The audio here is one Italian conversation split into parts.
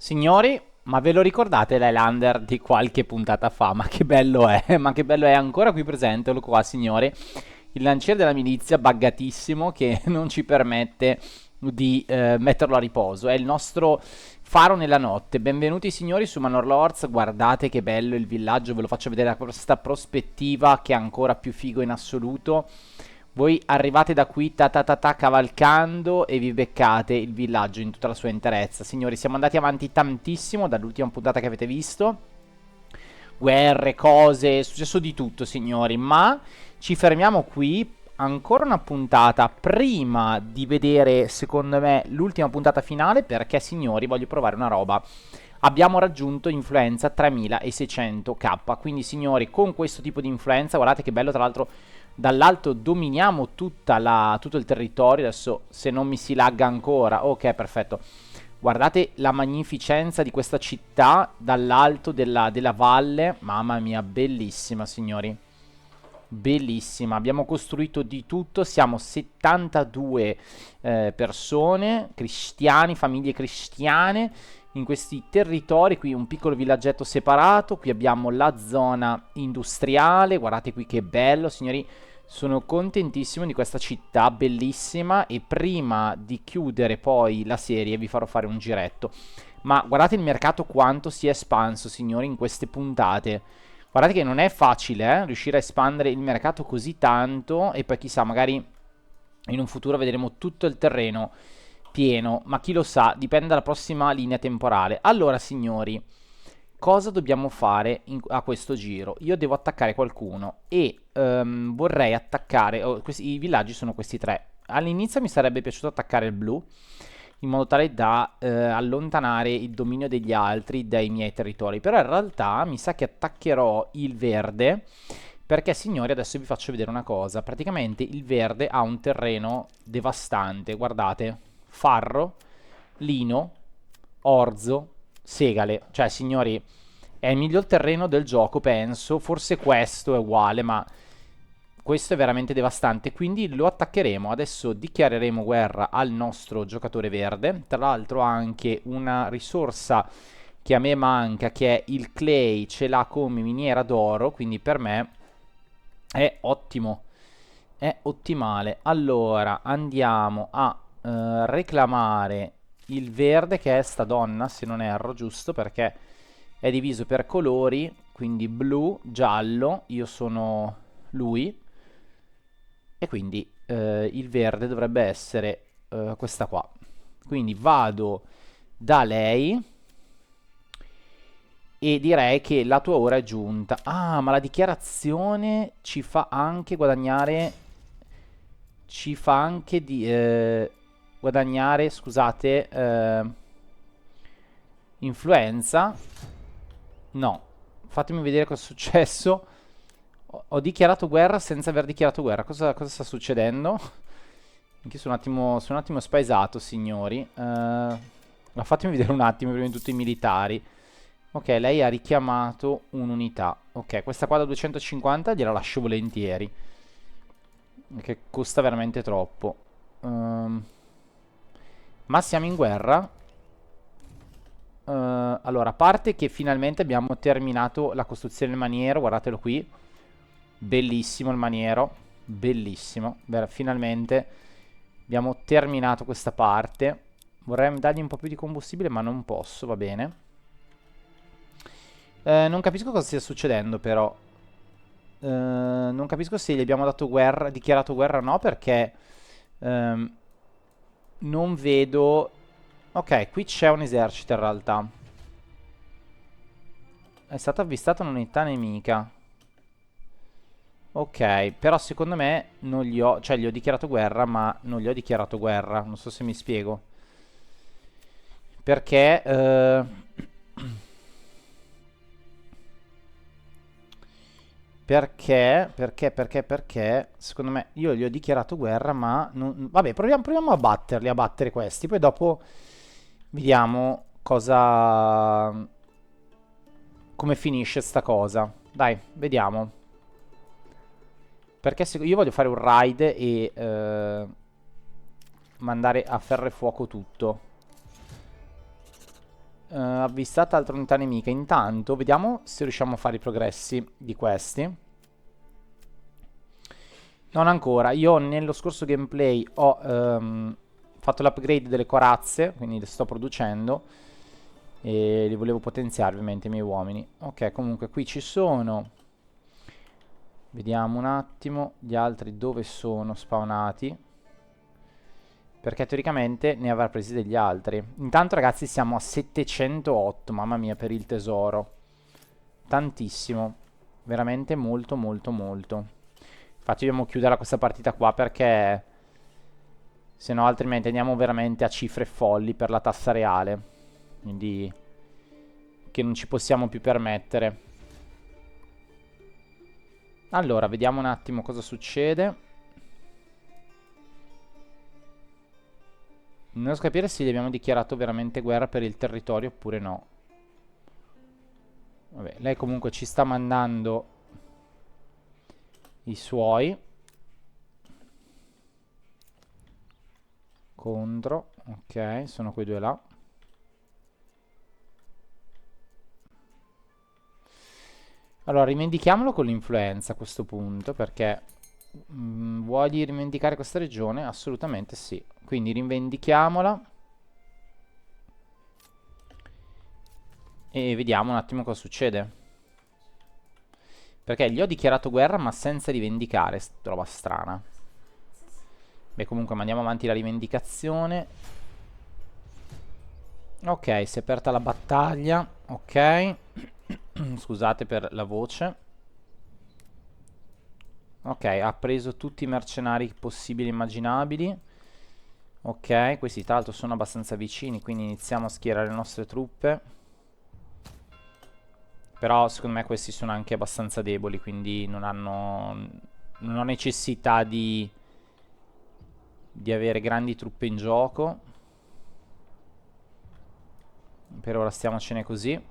Signori, ma ve lo ricordate l'Highlander di qualche puntata fa? Ma che bello è, ma che bello è ancora qui presente, eccolo qua, signori. Il lanciere della milizia buggatissimo che non ci permette di metterlo a riposo. È il nostro faro nella notte. Benvenuti signori su Manor Lords, guardate che bello il villaggio, ve lo faccio vedere da questa prospettiva che è ancora più figo in assoluto. Voi arrivate da qui ta ta ta ta cavalcando e vi beccate il villaggio in tutta la sua interezza. Signori, siamo andati avanti tantissimo dall'ultima puntata che avete visto. Guerre, cose, è successo di tutto, signori, ma ci fermiamo qui. Ancora una puntata prima di vedere, secondo me, l'ultima puntata finale, perché, signori, voglio provare una roba. Abbiamo raggiunto influenza 3600k, quindi, signori, con questo tipo di influenza, guardate che bello, tra l'altro, dall'alto dominiamo tutto il territorio. Adesso, se non mi si lagga ancora, ok, perfetto. Guardate la magnificenza di questa città dall'alto della valle. Mamma mia, bellissima, signori. Bellissima. Abbiamo costruito di tutto. Siamo 72 persone, cristiani, famiglie cristiane, in questi territori. Qui un piccolo villaggetto separato. Qui abbiamo la zona industriale. Guardate qui che bello, signori. Sono contentissimo di questa città bellissima e prima di chiudere poi la serie vi farò fare un giretto. Ma guardate il mercato quanto si è espanso, signori, in queste puntate. Guardate che non è facile, riuscire a espandere il mercato così tanto e poi chissà, magari in un futuro vedremo tutto il terreno pieno, ma chi lo sa, dipende dalla prossima linea temporale. Allora, signori, cosa dobbiamo fare a questo giro? Io devo attaccare qualcuno e vorrei attaccare. I villaggi sono questi tre. All'inizio mi sarebbe piaciuto attaccare il blu in modo tale da allontanare il dominio degli altri dai miei territori. Però in realtà mi sa che attaccherò il verde. Perché, signori, adesso vi faccio vedere una cosa. Praticamente il verde ha un terreno devastante. Guardate, farro, lino, orzo, segale. Cioè, signori, è il miglior terreno del gioco, penso. Forse questo è uguale, ma questo è veramente devastante. Quindi lo attaccheremo. Adesso dichiareremo guerra al nostro giocatore verde. Tra l'altro ha anche una risorsa che a me manca, che è il clay. Ce l'ha come miniera d'oro, quindi per me è ottimo. È ottimale. Allora, andiamo a reclamare il verde, che è sta donna, se non erro, giusto, perché è diviso per colori, quindi blu, giallo, io sono lui, e quindi il verde dovrebbe essere questa qua. Quindi vado da lei e direi che la tua ora è giunta. Ah, ma la dichiarazione ci fa anche guadagnare. Ci fa anche di guadagnare, scusate, influenza. No, fatemi vedere cosa è successo. Ho dichiarato guerra senza aver dichiarato guerra. Cosa sta succedendo? Anche sono un attimo spaesato, signori. Ma fatemi vedere un attimo prima di tutto i militari. Ok, lei ha richiamato un'unità. Ok, questa qua da 250 gliela lascio volentieri. Che costa veramente troppo. Ma siamo in guerra. Allora, a parte che finalmente abbiamo terminato la costruzione del maniero. Guardatelo qui. Bellissimo il maniero. Bellissimo. Finalmente abbiamo terminato questa parte. Vorrei dargli un po' più di combustibile, ma non posso, va bene. Non capisco cosa stia succedendo, però. Non capisco se gli abbiamo dato guerra, dichiarato guerra o no, perché ehm, non vedo. Ok, qui c'è un esercito in realtà. È stata avvistata un'unità nemica. Ok, però secondo me non gli ho. Cioè, gli ho dichiarato guerra, ma non gli ho dichiarato guerra. Non so se mi spiego. Perché perché secondo me io gli ho dichiarato guerra, ma vabbè, proviamo a battere questi, poi dopo vediamo come finisce sta cosa. Dai, vediamo. Perché se io voglio fare un raid e mandare a ferro e fuoco tutto. avvistata altra unità nemica. Intanto vediamo se riusciamo a fare i progressi di questi. Non ancora. Io nello scorso gameplay ho fatto l'upgrade delle corazze, quindi le sto producendo e li volevo potenziare ovviamente i miei uomini. Ok, comunque qui ci sono. Vediamo un attimo gli altri dove sono spawnati, perché teoricamente ne avrà presi degli altri. Intanto ragazzi siamo a 708, mamma mia, per il tesoro. Tantissimo, veramente molto molto molto. Infatti dobbiamo chiudere questa partita qua perché se no altrimenti andiamo veramente a cifre folli per la tassa reale. Quindi che non ci possiamo più permettere. Allora, vediamo un attimo cosa succede. Non riesco a capire se gli abbiamo dichiarato veramente guerra per il territorio oppure no. Vabbè, lei comunque ci sta mandando i suoi contro. Ok, sono quei due là. Allora, rivendichiamolo con l'influenza a questo punto, perché vuoi rivendicare questa regione? Assolutamente sì. Quindi rivendichiamola e vediamo un attimo cosa succede. Perché gli ho dichiarato guerra ma senza rivendicare, roba strana. Beh, comunque mandiamo avanti la rivendicazione. Ok, si è aperta la battaglia. Ok. Scusate per la voce. Ok, ha preso tutti i mercenari possibili e immaginabili. Ok, questi tra l'altro sono abbastanza vicini, quindi iniziamo a schierare le nostre truppe. Però secondo me questi sono anche abbastanza deboli, quindi non ho necessità di avere grandi truppe in gioco. Per ora stiamocene così.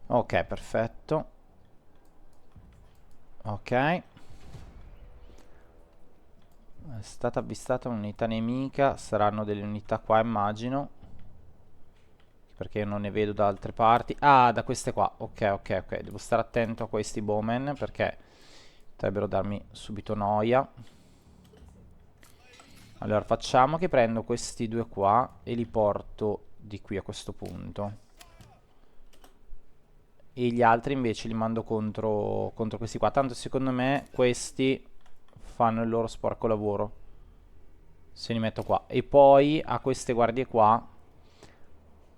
Ok, perfetto. Ok. È stata avvistata un'unità nemica. Saranno delle unità qua, immagino. Perché io non ne vedo da altre parti. Ah, da queste qua. Ok, ok, ok. Devo stare attento a questi bowmen perché potrebbero darmi subito noia. Allora, facciamo che prendo questi due qua e li porto di qui a questo punto. E gli altri invece li mando contro questi qua. Tanto secondo me questi fanno il loro sporco lavoro. Se li metto qua. E poi a queste guardie qua,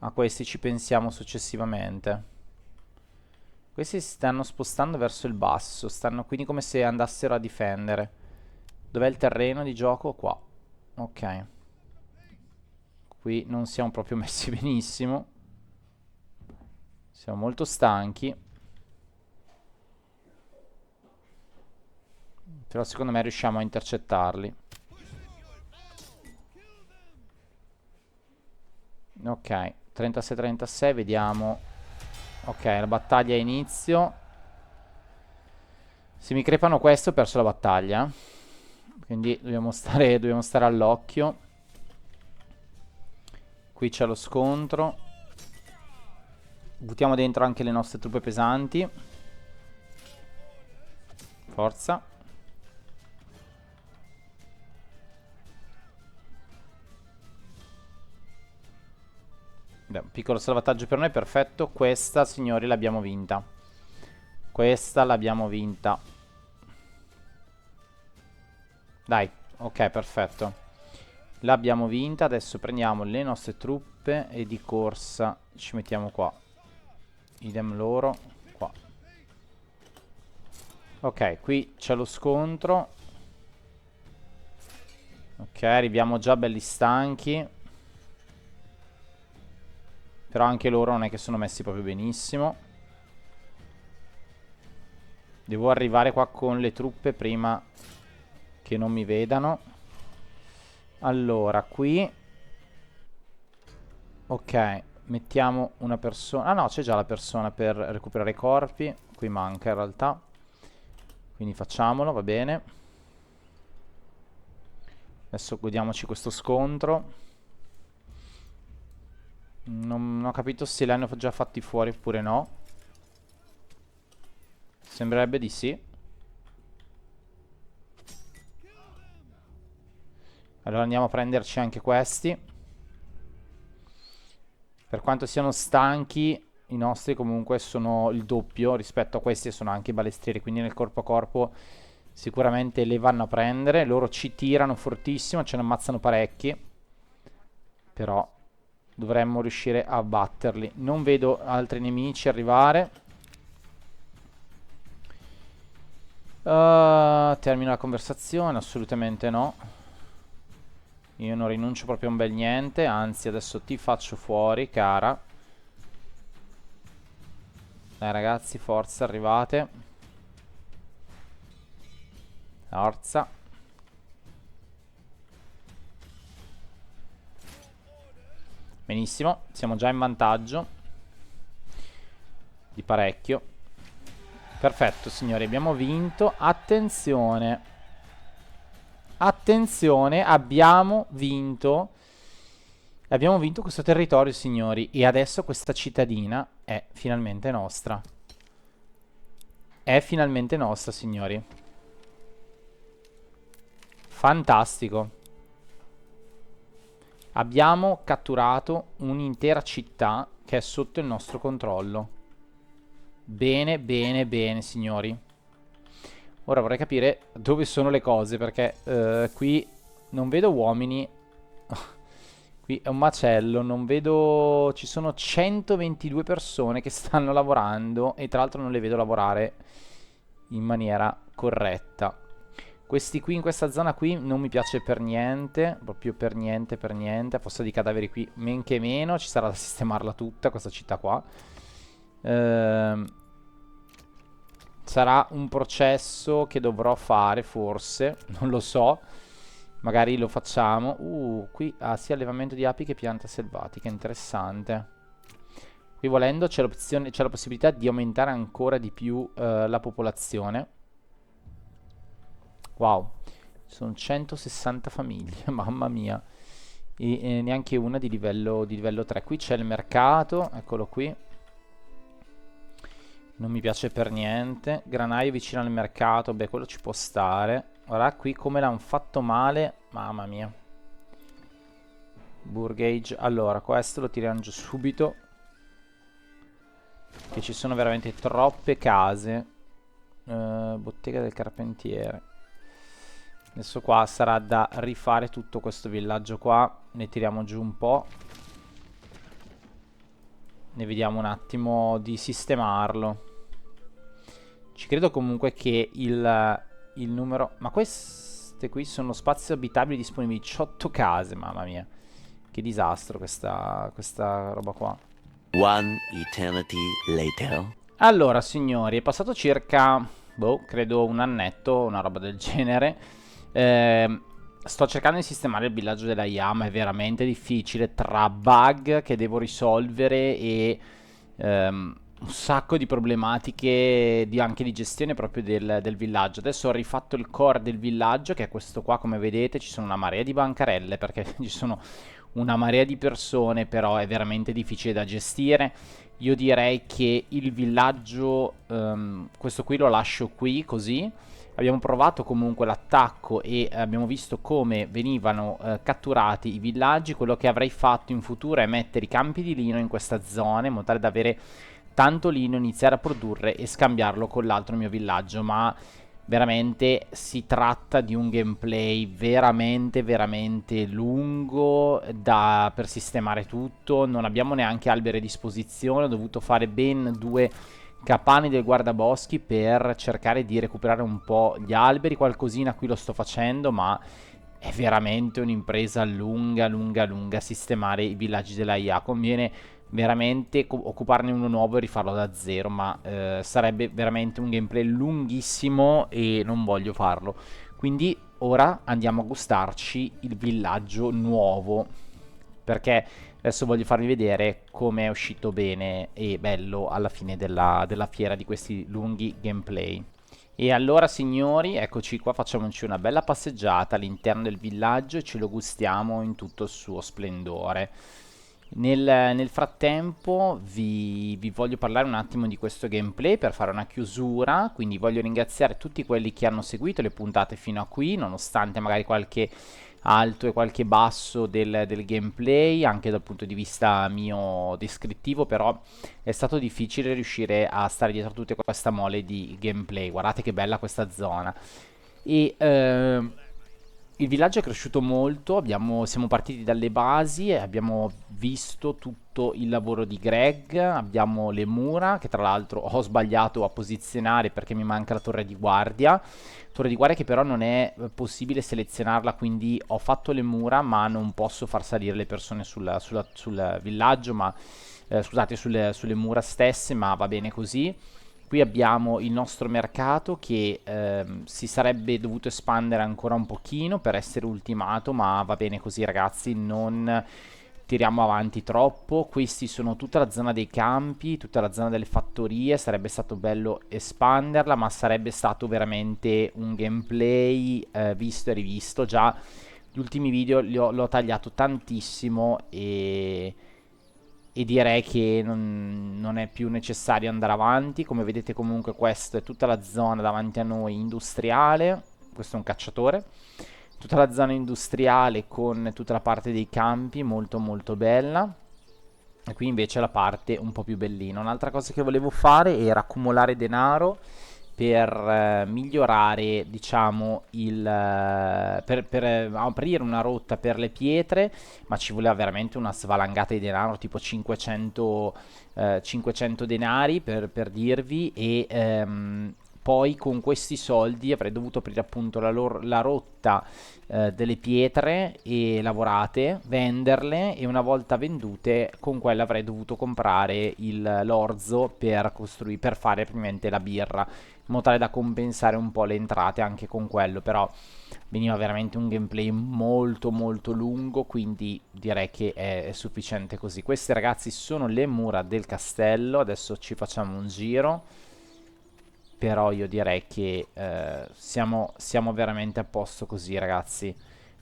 a questi ci pensiamo successivamente. Questi si stanno spostando verso il basso. Stanno quindi come se andassero a difendere. Dov'è il terreno di gioco? Qua. Ok. Qui non siamo proprio messi benissimo. Siamo molto stanchi. Però secondo me riusciamo a intercettarli. Ok, 36-36, vediamo. Ok, la battaglia è inizio. Se mi crepano questo ho perso la battaglia. Quindi dobbiamo stare all'occhio. Qui c'è lo scontro. Buttiamo dentro anche le nostre truppe pesanti. Forza. Beh, un piccolo salvataggio per noi, perfetto. Questa, signori, l'abbiamo vinta. Questa l'abbiamo vinta. Dai, ok, perfetto. L'abbiamo vinta, adesso prendiamo le nostre truppe e di corsa ci mettiamo qua. Idem loro, qua. Ok, qui c'è lo scontro. Ok, arriviamo già belli stanchi. Però anche loro non è che sono messi proprio benissimo. Devo arrivare qua con le truppe prima che non mi vedano. Allora, qui. Ok, mettiamo una persona. Ah no, c'è già la persona per recuperare i corpi. Qui manca in realtà. Quindi facciamolo, va bene. Adesso godiamoci questo scontro. Non ho capito se li hanno già fatti fuori oppure no. Sembrerebbe di sì. Allora andiamo a prenderci anche questi. Per quanto siano stanchi, i nostri comunque sono il doppio rispetto a questi e sono anche balestrieri, quindi nel corpo a corpo sicuramente le vanno a prendere. Loro ci tirano fortissimo, ce ne ammazzano parecchi, però dovremmo riuscire a batterli. Non vedo altri nemici arrivare. Termino la conversazione, assolutamente no. Io non rinuncio proprio a un bel niente, anzi adesso ti faccio fuori, cara. Dai ragazzi, forza, arrivate. Forza. Benissimo, siamo già in vantaggio di parecchio. Perfetto signori, abbiamo vinto. Attenzione. Attenzione, abbiamo vinto. Abbiamo vinto questo territorio signori. E adesso questa cittadina è finalmente nostra. È finalmente nostra signori. Fantastico. Abbiamo catturato un'intera città che è sotto il nostro controllo. Bene, bene, bene, signori. Ora vorrei capire dove sono le cose, perché qui non vedo uomini. Qui è un macello, non vedo... Ci sono 122 persone che stanno lavorando e tra l'altro non le vedo lavorare in maniera corretta. Questi qui in questa zona qui non mi piace per niente, proprio per niente, per niente. A forza di cadaveri qui, men che meno, ci sarà da sistemarla tutta questa città qua. Sarà un processo che dovrò fare, forse, non lo so. Magari lo facciamo. Qui ha sia allevamento di api che pianta selvatica, interessante. Qui volendo c'è l'opzione, c'è la possibilità di aumentare ancora di più la popolazione. Wow, sono 160 famiglie, mamma mia. E neanche una di livello 3. Qui c'è il mercato, eccolo qui. Non mi piace per niente. Granaio vicino al mercato, beh, quello ci può stare. Guarda qui come l'hanno fatto male, mamma mia. Burgage, allora, questo lo tiriamo giù subito. Che ci sono veramente troppe case. Bottega del carpentiere. Adesso qua sarà da rifare tutto questo villaggio qua. Ne tiriamo giù un po'. Ne vediamo un attimo di sistemarlo. Ci credo comunque che il numero... Ma queste qui sono spazi abitabili disponibili. 18 case, mamma mia. Che disastro questa roba qua. One eternity later. Allora, signori, è passato circa... Boh, credo un annetto, una roba del genere. Sto cercando di sistemare il villaggio della Yama, è veramente difficile tra bug che devo risolvere e un sacco di problematiche anche di gestione proprio del villaggio. Adesso ho rifatto il core del villaggio, che è questo qua, come vedete. Ci sono una marea di bancarelle perché ci sono una marea di persone, però è veramente difficile da gestire. Io direi che il villaggio, questo qui lo lascio qui così. Abbiamo provato comunque l'attacco e abbiamo visto come venivano catturati i villaggi. Quello che avrei fatto in futuro è mettere i campi di lino in questa zona, in modo tale da avere tanto lino, iniziare a produrre e scambiarlo con l'altro mio villaggio. Ma veramente si tratta di un gameplay veramente veramente lungo per sistemare tutto. Non abbiamo neanche alberi a disposizione, ho dovuto fare ben 2 capanne del guardaboschi per cercare di recuperare un po' gli alberi. Qualcosina qui lo sto facendo, ma è veramente un'impresa lunga lunga lunga sistemare i villaggi della IA. Conviene veramente occuparne uno nuovo e rifarlo da zero, ma sarebbe veramente un gameplay lunghissimo e non voglio farlo. Quindi ora andiamo a gustarci il villaggio nuovo, perché adesso voglio farvi vedere come è uscito bene e bello alla fine della fiera di questi lunghi gameplay. E allora signori, eccoci qua, facciamoci una bella passeggiata all'interno del villaggio e ce lo gustiamo in tutto il suo splendore. Nel frattempo vi voglio parlare un attimo di questo gameplay per fare una chiusura, quindi voglio ringraziare tutti quelli che hanno seguito le puntate fino a qui, nonostante magari qualche alto e qualche basso del gameplay, anche dal punto di vista mio descrittivo, però è stato difficile riuscire a stare dietro a tutta questa mole di gameplay. Guardate che bella questa zona. E il villaggio è cresciuto molto, siamo partiti dalle basi e abbiamo visto tutto il lavoro di Greg, abbiamo le mura che tra l'altro ho sbagliato a posizionare perché mi manca la torre di guardia che però non è possibile selezionarla, quindi ho fatto le mura ma non posso far salire le persone sul villaggio, ma scusate, sulle mura stesse, ma va bene così. Qui abbiamo il nostro mercato che si sarebbe dovuto espandere ancora un pochino per essere ultimato, ma va bene così ragazzi, non tiriamo avanti troppo. Questi sono tutta la zona dei campi, tutta la zona delle fattorie, sarebbe stato bello espanderla, ma sarebbe stato veramente un gameplay visto e rivisto. Già gli ultimi video l'ho tagliato tantissimo e direi che non è più necessario andare avanti. Come vedete comunque questa è tutta la zona davanti a noi industriale, questo è un cacciatore, tutta la zona industriale con tutta la parte dei campi molto molto bella. E qui invece la parte un po' più bellina. Un'altra cosa che volevo fare era accumulare denaro per migliorare, diciamo, per aprire una rotta per le pietre, ma ci voleva veramente una svalangata di denaro, tipo 500 denari per dirvi, e poi con questi soldi avrei dovuto aprire appunto la rotta delle pietre e lavorate, venderle e una volta vendute con quelle avrei dovuto comprare l'orzo per fare praticamente la birra, in modo tale da compensare un po' le entrate anche con quello, però veniva veramente un gameplay molto molto lungo, quindi direi che è sufficiente così. Queste ragazzi sono le mura del castello, adesso ci facciamo un giro, però io direi che siamo veramente a posto così ragazzi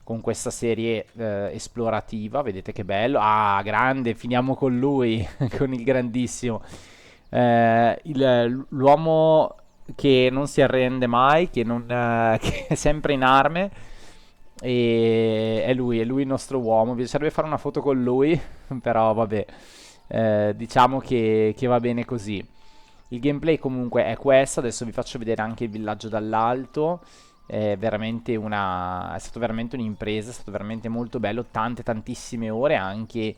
con questa serie esplorativa. Vedete che bello, ah grande, finiamo con lui con il grandissimo l'uomo che non si arrende mai, che è sempre in arme, e è lui il nostro uomo. Mi piacerebbe fare una foto con lui però vabbè, diciamo che va bene così. Il gameplay comunque è questo, adesso vi faccio vedere anche il villaggio dall'alto. È stato veramente un'impresa, è stato veramente molto bello, tantissime ore anche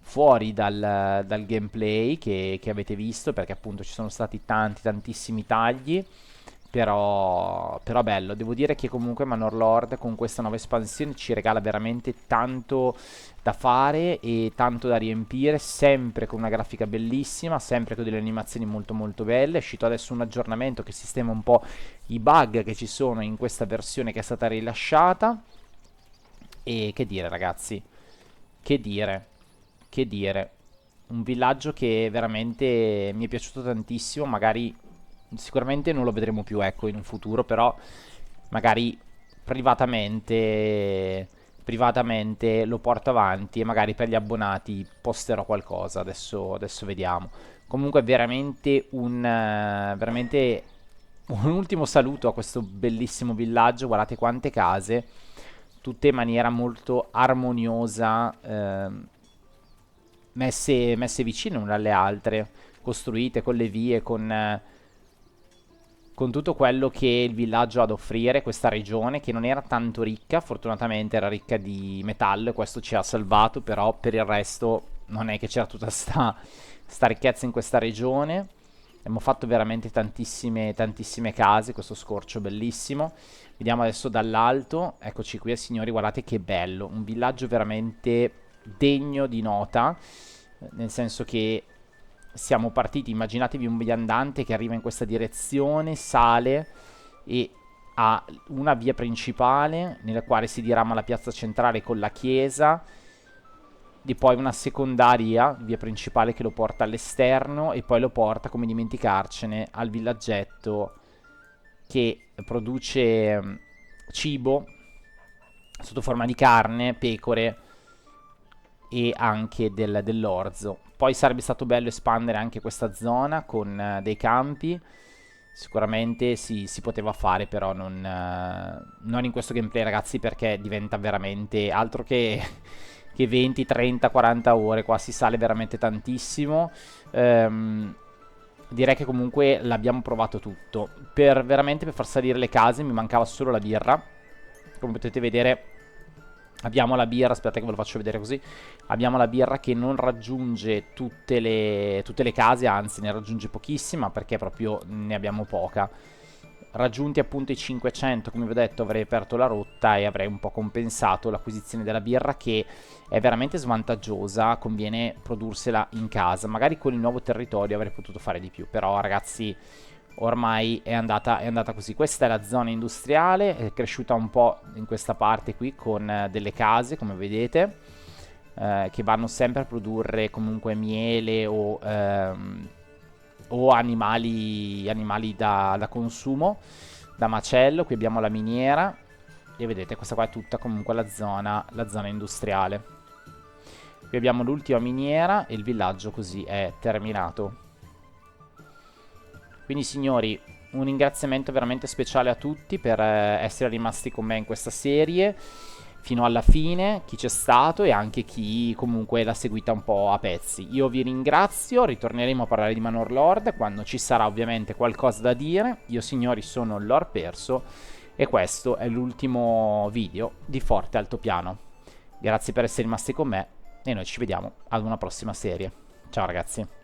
fuori dal gameplay che avete visto, perché appunto ci sono stati tantissimi tagli, però bello. Devo dire che comunque Manor Lord con questa nuova espansione ci regala veramente tanto da fare e tanto da riempire, sempre con una grafica bellissima, sempre con delle animazioni molto molto belle. È uscito adesso un aggiornamento che sistema un po' i bug che ci sono in questa versione che è stata rilasciata. E che dire ragazzi, che dire, che dire. Un villaggio che veramente mi è piaciuto tantissimo, magari sicuramente non lo vedremo più, ecco, in un futuro, però magari privatamente lo porto avanti e magari per gli abbonati posterò qualcosa, adesso vediamo. Comunque veramente un ultimo saluto a questo bellissimo villaggio, guardate quante case, tutte in maniera molto armoniosa, messe vicine una alle altre, costruite con le vie, con tutto quello che il villaggio ha ad offrire, questa regione che non era tanto ricca, fortunatamente era ricca di metallo e questo ci ha salvato, però per il resto non è che c'era tutta sta ricchezza in questa regione. Abbiamo fatto veramente tantissime case, questo scorcio bellissimo. Vediamo adesso dall'alto, eccoci qui signori, guardate che bello, un villaggio veramente degno di nota, nel senso che siamo partiti, immaginatevi un viandante che arriva in questa direzione, sale e ha una via principale nella quale si dirama la piazza centrale con la chiesa, di poi una secondaria via principale che lo porta all'esterno e poi lo porta, come dimenticarcene, al villaggetto che produce cibo sotto forma di carne, pecore, e anche dell'orzo. Poi sarebbe stato bello espandere anche questa zona con dei campi. Sicuramente si poteva fare, però non in questo gameplay, ragazzi, perché diventa veramente altro che 20, 30, 40 ore. Qua si sale veramente tantissimo. Direi che comunque l'abbiamo provato tutto. Veramente per far salire le case mi mancava solo la birra. Come potete vedere abbiamo la birra, aspetta che ve lo faccio vedere così. Abbiamo la birra che non raggiunge tutte le case, anzi ne raggiunge pochissima perché proprio ne abbiamo poca. Raggiunti appunto i 500, come vi ho detto, avrei aperto la rotta e avrei un po' compensato l'acquisizione della birra, che è veramente svantaggiosa. Conviene prodursela in casa. Magari con il nuovo territorio avrei potuto fare di più, però ragazzi ormai è andata così. Questa è la zona industriale, è cresciuta un po' in questa parte qui con delle case, come vedete, che vanno sempre a produrre comunque miele o animali da consumo, da macello. Qui abbiamo la miniera e vedete questa qua è tutta comunque la zona industriale. Qui abbiamo l'ultima miniera e il villaggio così è terminato. Quindi signori, un ringraziamento veramente speciale a tutti per essere rimasti con me in questa serie fino alla fine, chi c'è stato e anche chi comunque l'ha seguita un po' a pezzi. Io vi ringrazio, ritorneremo a parlare di Manor Lord quando ci sarà ovviamente qualcosa da dire. Io signori sono Lord Perso e questo è l'ultimo video di Forte Altopiano. Grazie per essere rimasti con me e noi ci vediamo ad una prossima serie. Ciao ragazzi.